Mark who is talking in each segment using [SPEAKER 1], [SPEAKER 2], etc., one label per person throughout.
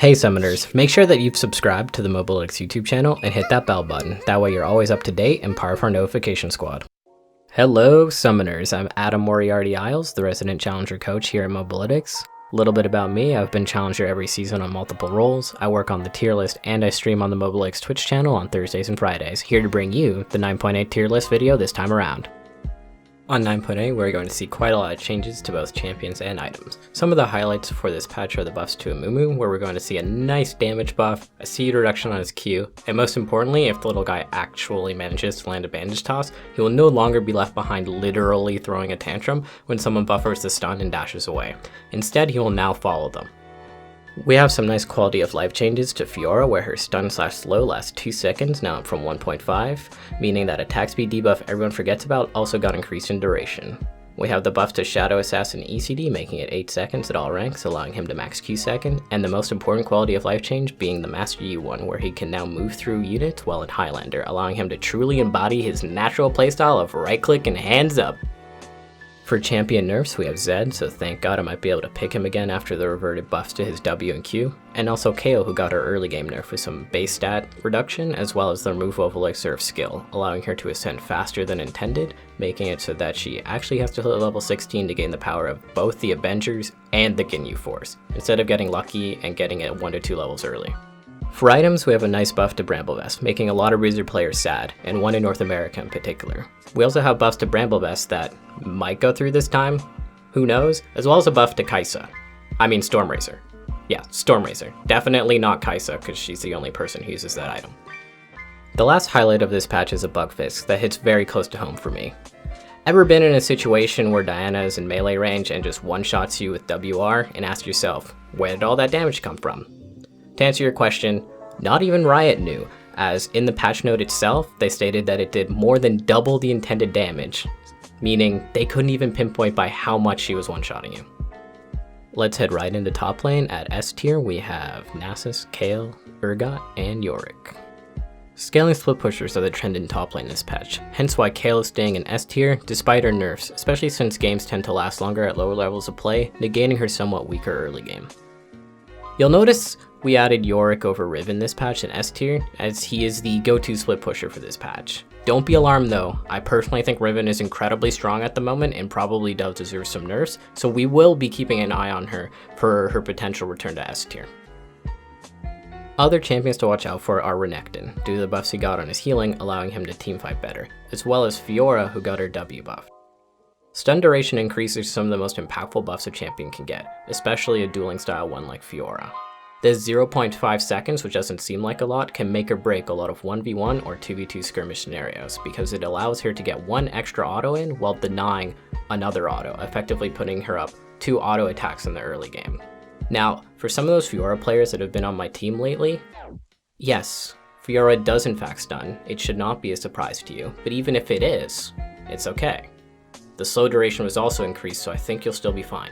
[SPEAKER 1] Hey Summoners, make sure that you've subscribed to the Mobalytics YouTube channel and hit that bell button. That way you're always up to date and part of our notification squad. Hello Summoners, I'm Adam Moriarty Isles, the resident Challenger coach here at Mobalytics. A little bit about me, I've been Challenger every season on multiple roles, I work on the tier list and I stream on the Mobalytics Twitch channel on Thursdays and Fridays, here to bring you the 9.8 tier list video this time around. On 9.8, we're going to see quite a lot of changes to both champions and items. Some of the highlights for this patch are the buffs to Amumu, where we're going to see a nice damage buff, a speed reduction on his Q, and most importantly, if the little guy actually manages to land a bandage toss, he will no longer be left behind literally throwing a tantrum when someone buffers the stun and dashes away. Instead, he will now follow them. We have some nice quality of life changes to Fiora, where her stun/slow lasts 2 seconds, now up from 1.5, meaning that attack speed debuff everyone forgets about also got increased in duration. We have the buff to Shadow Assassin ECD, making it 8 seconds at all ranks, allowing him to max Q second, and the most important quality of life change being the Master Yi one, where he can now move through units while in Highlander, allowing him to truly embody his natural playstyle of right click and hands up. For champion nerfs, we have Zed, so thank god I might be able to pick him again after the reverted buffs to his W and Q, and also KO, who got her early game nerf with some base stat reduction as well as the removal of Elixir of Skill, allowing her to ascend faster than intended, making it so that she actually has to hit level 16 to gain the power of both the Avengers and the Ginyu Force, instead of getting lucky and getting it 1 to 2 levels early. For items, we have a nice buff to Bramblevest, making a lot of Wizard players sad, and one in North America in particular. We also have buffs to Bramblevest that might go through this time, who knows, as well as a buff to Kai'Sa. I mean Stormrazor. Yeah, Stormrazor. Definitely not Kai'Sa, because she's the only person who uses that item. The last highlight of this patch is a Bugfist that hits very close to home for me. Ever been in a situation where Diana is in melee range and just one-shots you with WR and ask yourself, where did all that damage come from? To answer your question, not even Riot knew, as in the patch note itself, they stated that it did more than double the intended damage, meaning they couldn't even pinpoint by how much she was one-shotting you. Let's head right into top lane. At S tier, we have Nasus, Kayle, Urgot, and Yorick. Scaling split pushers are the trend in top lane this patch, hence why Kayle is staying in S tier despite her nerfs, especially since games tend to last longer at lower levels of play, negating her somewhat weaker early game. You'll notice we added Yorick over Riven this patch in S tier, as he is the go-to split pusher for this patch. Don't be alarmed though, I personally think Riven is incredibly strong at the moment and probably does deserve some nerfs, so we will be keeping an eye on her for her potential return to S tier. Other champions to watch out for are Renekton, due to the buffs he got on his healing, allowing him to teamfight better, as well as Fiora, who got her W buff. Stun duration increases some of the most impactful buffs a champion can get, especially a dueling style one like Fiora. This 0.5 seconds, which doesn't seem like a lot, can make or break a lot of 1v1 or 2v2 skirmish scenarios, because it allows her to get one extra auto in while denying another auto, effectively putting her up 2 auto attacks in the early game. Now, for some of those Fiora players that have been on my team lately, yes, Fiora does in fact stun, it should not be a surprise to you, but even if it is, it's okay. The slow duration was also increased, so I think you'll still be fine.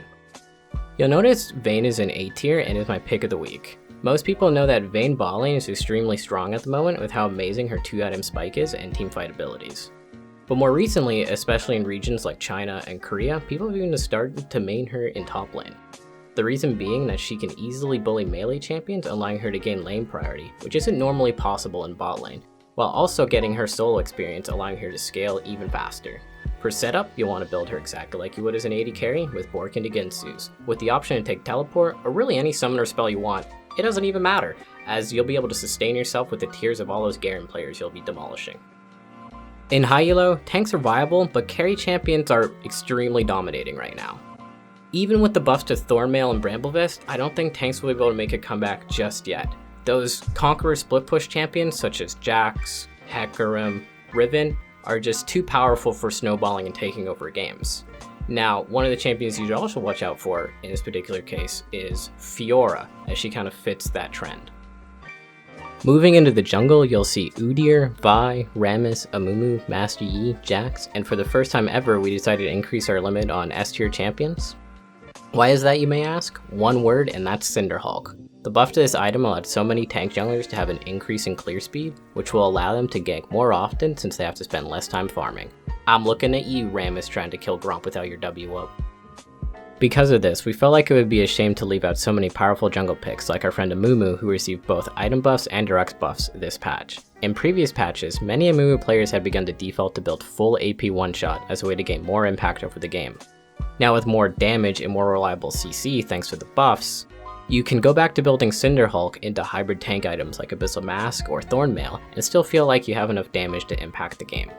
[SPEAKER 1] You'll notice Vayne is in A tier and is my pick of the week. Most people know that Vayne bot lane is extremely strong at the moment with how amazing her 2-item spike is and teamfight abilities. But more recently, especially in regions like China and Korea, people have even started to main her in top lane. The reason being that she can easily bully melee champions, allowing her to gain lane priority, which isn't normally possible in bot lane, while also getting her solo experience, allowing her to scale even faster. For setup, you'll want to build her exactly like you would as an AD carry with Bork and Gensus, with the option to take teleport or really any summoner spell you want. It doesn't even matter, as you'll be able to sustain yourself with the tiers of all those Garen players you'll be demolishing. In High-ELO, tanks are viable, but carry champions are extremely dominating right now. Even with the buffs to Thornmail and Bramblevest, I don't think tanks will be able to make a comeback just yet. Those Conqueror split push champions such as Jax, Hecarim, Riven are just too powerful for snowballing and taking over games. Now, one of the champions you should also watch out for in this particular case is Fiora, as she kind of fits that trend. Moving into the jungle, you'll see Udyr, Vi, Rammus, Amumu, Master Yi, Jax, and for the first time ever, we decided to increase our limit on S tier champions. Why is that, you may ask? One word, and that's Cinderhulk. The buff to this item allowed so many tank junglers to have an increase in clear speed, which will allow them to gank more often since they have to spend less time farming. I'm looking at you, Rammus, trying to kill Gromp without your W up. Because of this, we felt like it would be a shame to leave out so many powerful jungle picks like our friend Amumu, who received both item buffs and direct buffs this patch. In previous patches, many Amumu players had begun to default to build full AP one-shot as a way to gain more impact over the game. Now with more damage and more reliable CC thanks to the buffs, you can go back to building Cinderhulk into hybrid tank items like Abyssal Mask or Thornmail and still feel like you have enough damage to impact the game.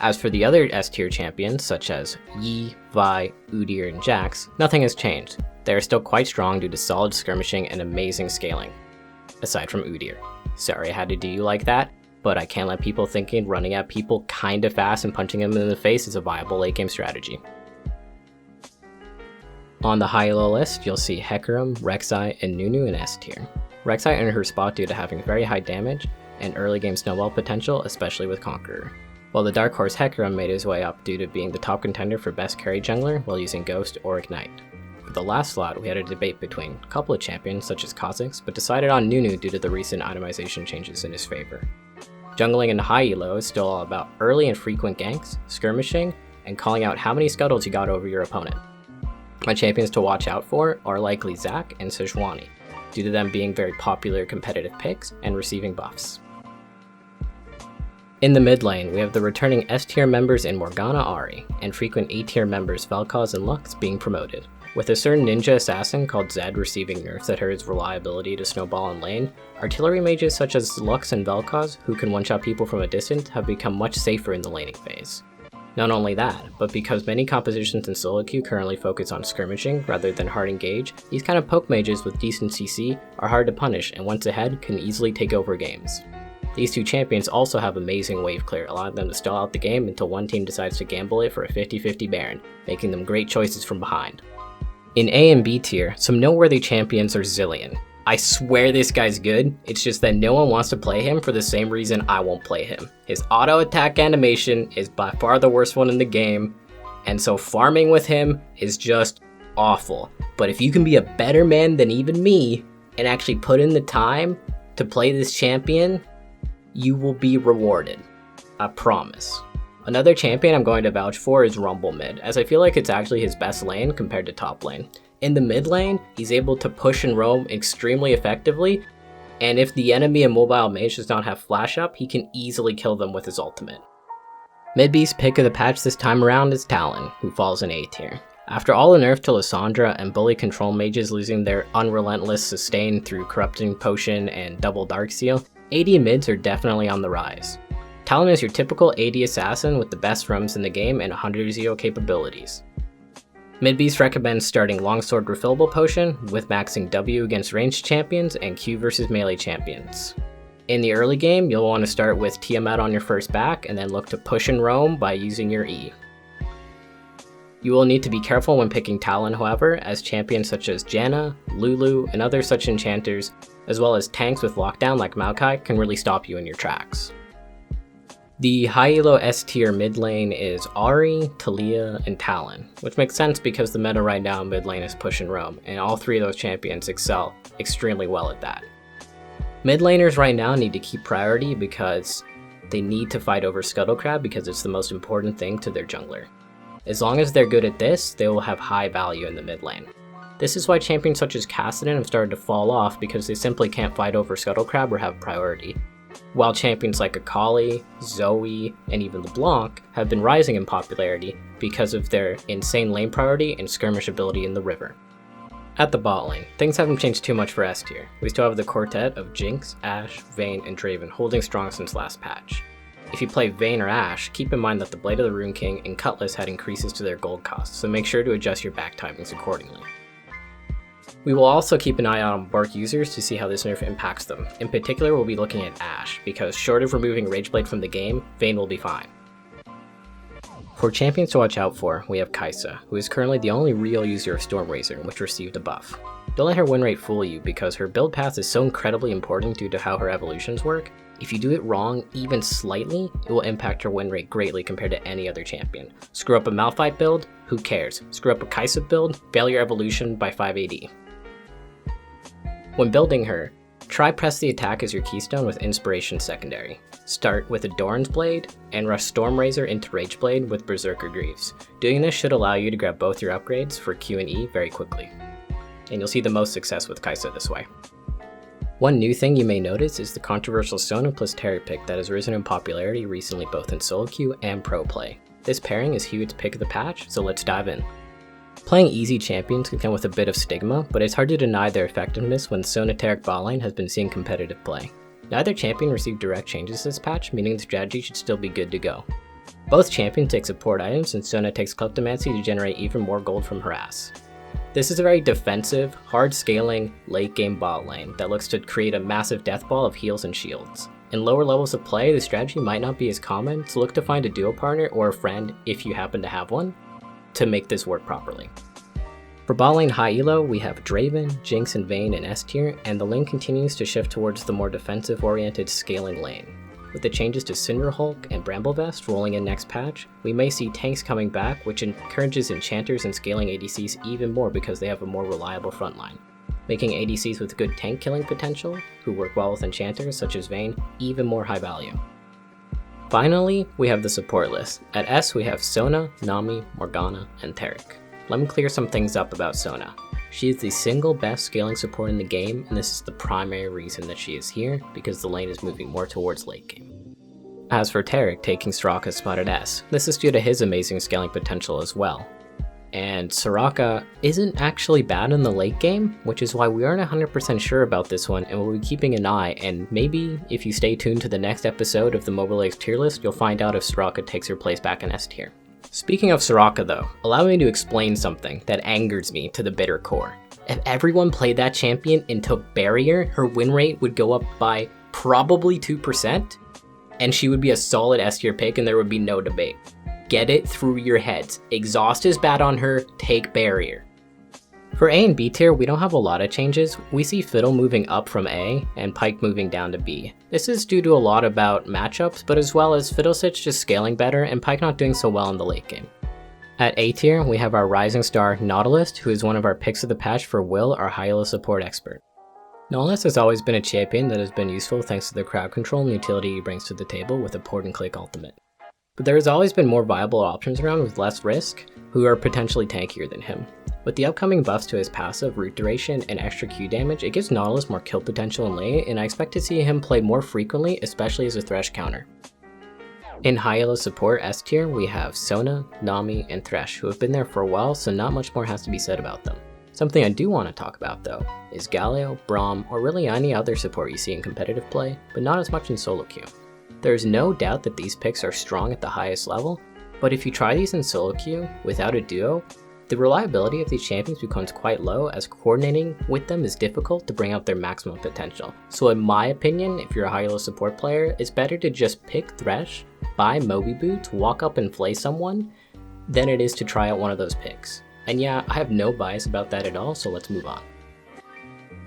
[SPEAKER 1] As for the other S tier champions such as Yi, Vi, Udyr, and Jax, nothing has changed. They are still quite strong due to solid skirmishing and amazing scaling. Aside from Udyr. Sorry I had to do you like that, but I can't let people thinking running at people kinda fast and punching them in the face is a viable late game strategy. On the High-ELO list, you'll see Hecarim, Rek'Sai, and Nunu in S tier. Rek'Sai earned her spot due to having very high damage and early game snowball potential, especially with Conqueror. While the Dark Horse Hecarim made his way up due to being the top contender for best carry jungler while using Ghost or Ignite. For the last slot, we had a debate between a couple of champions such as Kha'Zix, but decided on Nunu due to the recent itemization changes in his favor. Jungling in High-ELO is still all about early and frequent ganks, skirmishing, and calling out how many scuttles you got over your opponent. My champions to watch out for are likely Zac and Sejuani, due to them being very popular competitive picks and receiving buffs. In the mid lane, we have the returning S tier members in Morgana Ahri, and frequent A tier members Vel'Koz and Lux being promoted. With a certain ninja assassin called Zed receiving nerfs that hurt his reliability to snowball in lane, artillery mages such as Lux and Vel'Koz, who can one-shot people from a distance, have become much safer in the laning phase. Not only that, but because many compositions in solo queue currently focus on skirmishing rather than hard engage, these kind of poke mages with decent CC are hard to punish and once ahead can easily take over games. These two champions also have amazing wave clear, allowing them to stall out the game until one team decides to gamble it for a 50-50 Baron, making them great choices from behind. In A and B tier, some noteworthy champions are Zilean. I swear this guy's good, it's just that no one wants to play him for the same reason I won't play him. His auto attack animation is by far the worst one in the game, and so farming with him is just awful. But if you can be a better man than even me, and actually put in the time to play this champion, you will be rewarded. I promise. Another champion I'm going to vouch for is Rumble Mid, as I feel like it's actually his best lane compared to top lane. In the mid lane, he's able to push and roam extremely effectively, and if the enemy and mobile mage does not have flash up, he can easily kill them with his ultimate. Mid-B's pick of the patch this time around is Talon, who falls in A tier. After all the nerf to Lissandra and bully control mages losing their unrelentless sustain through Corrupting Potion and Double Darksteel, AD mids are definitely on the rise. Talon is your typical AD assassin with the best roams in the game and 100-0 capabilities. Mid-Beast recommends starting Longsword Refillable Potion with maxing W against ranged champions and Q versus melee champions. In the early game, you'll want to start with Tiamat on your first back and then look to push and roam by using your E. You will need to be careful when picking Talon, however, as champions such as Janna, Lulu, and other such enchanters, as well as tanks with lockdown like Maokai, can really stop you in your tracks. The High-ELO S tier mid lane is Ahri, Taliyah, and Talon, which makes sense because the meta right now in mid lane is push and roam, and all three of those champions excel extremely well at that. Mid laners right now need to keep priority because they need to fight over Scuttlecrab because it's the most important thing to their jungler. As long as they're good at this, they will have high value in the mid lane. This is why champions such as Kassadin have started to fall off because they simply can't fight over Scuttlecrab or have priority, while champions like Akali, Zoe, and even LeBlanc have been rising in popularity because of their insane lane priority and skirmish ability in the river. At the bot lane, things haven't changed too much for S tier. We still have the quartet of Jinx, Ashe, Vayne, and Draven holding strong since last patch. If you play Vayne or Ashe, keep in mind that the Blade of the Rune King and Cutlass had increases to their gold cost, so make sure to adjust your back timings accordingly. We will also keep an eye out on Bark users to see how this nerf impacts them. In particular, we'll be looking at Ashe, because short of removing Rageblade from the game, Vayne will be fine. For champions to watch out for, we have Kai'Sa, who is currently the only real user of Stormrazor, which received a buff. Don't let her win rate fool you, because her build path is so incredibly important due to how her evolutions work. If you do it wrong, even slightly, it will impact her win rate greatly compared to any other champion. Screw up a Malphite build? Who cares? Screw up a Kai'Sa build? Fail your evolution by 5 AD. When building her, Try press the attack as your keystone with Inspiration secondary. Start with Adoran's Blade, and rush Storm Razor into Rage Blade with Berserker Greaves. Doing this should allow you to grab both your upgrades for Q and E very quickly. And you'll see the most success with Kai'Sa this way. One new thing you may notice is the controversial Sona plus Taric pick that has risen in popularity recently both in solo queue and pro play. This pairing is Hewitt's pick of the patch, so let's dive in. Playing easy champions can come with a bit of stigma, but it's hard to deny their effectiveness when Sona Taric bot lane has been seeing competitive play. Neither champion received direct changes this patch, meaning the strategy should still be good to go. Both champions take support items, and Sona takes Kleptomancy to generate even more gold from Harass. This is a very defensive, hard scaling, late game bot lane that looks to create a massive death ball of heals and shields. In lower levels of play, the strategy might not be as common, so look to find a duo partner or a friend, if you happen to have one, to make this work properly. For bot lane High-ELO, we have Draven, Jinx, and Vayne in S tier, and the lane continues to shift towards the more defensive-oriented scaling lane. With the changes to Cinderhulk and Bramblevest rolling in next patch, we may see tanks coming back, which encourages enchanters and scaling ADCs even more because they have a more reliable frontline, making ADCs with good tank killing potential, who work well with enchanters such as Vayne, even more high value. Finally, we have the support list. At S, we have Sona, Nami, Morgana, and Taric. Let me clear some things up about Sona. She is the single best scaling support in the game, and this is the primary reason that she is here, because the lane is moving more towards late game. As for Taric taking Soraka's spot at S, this is due to his amazing scaling potential as well. And Soraka isn't actually bad in the late game, which is why we aren't 100% sure about this one, and we'll be keeping an eye, and maybe if you stay tuned to the next episode of the Mobalytics tier list, you'll find out if Soraka takes her place back in S tier. Speaking of Soraka though, allow me to explain something that angers me to the bitter core. If everyone played that champion and took Barrier, her win rate would go up by probably 2%, and she would be a solid S tier pick and there would be no debate. Get it through your heads. Exhaust is bad on her, take Barrier. For A and B tier, we don't have a lot of changes. We see Fiddle moving up from A and Pyke moving down to B. This is due to a lot about matchups, but as well as Fiddlesticks just scaling better and Pyke not doing so well in the late game. At A tier, we have our rising star Nautilus, who is one of our picks of the patch for Will, our High-ELO support expert. Nautilus has always been a champion that has been useful thanks to the crowd control and utility he brings to the table with a port and click ultimate. But there has always been more viable options around with less risk, who are potentially tankier than him. With the upcoming buffs to his passive, root duration, and extra Q damage, it gives Nautilus more kill potential in lane, and I expect to see him play more frequently, especially as a Thresh counter. In High-ELO support S tier, we have Sona, Nami, and Thresh, who have been there for a while, so not much more has to be said about them. Something I do want to talk about though, is Galio, Braum, or really any other support you see in competitive play, but not as much in solo queue. There is no doubt that these picks are strong at the highest level, but if you try these in solo queue without a duo, the reliability of these champions becomes quite low as coordinating with them is difficult to bring out their maximum potential. So in my opinion, if you're a High-ELO support player, it's better to just pick Thresh, buy Moby Boots, walk up and flay someone, than it is to try out one of those picks. And yeah, I have no bias about that at all, so let's move on.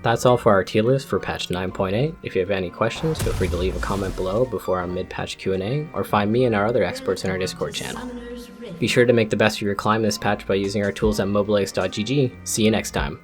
[SPEAKER 1] That's all for our tier list for patch 9.8. If you have any questions, feel free to leave a comment below before our mid-patch Q&A, or find me and our other experts in our Discord channel. Be sure to make the best of your climb this patch by using our tools at mobalytics.gg. See you next time.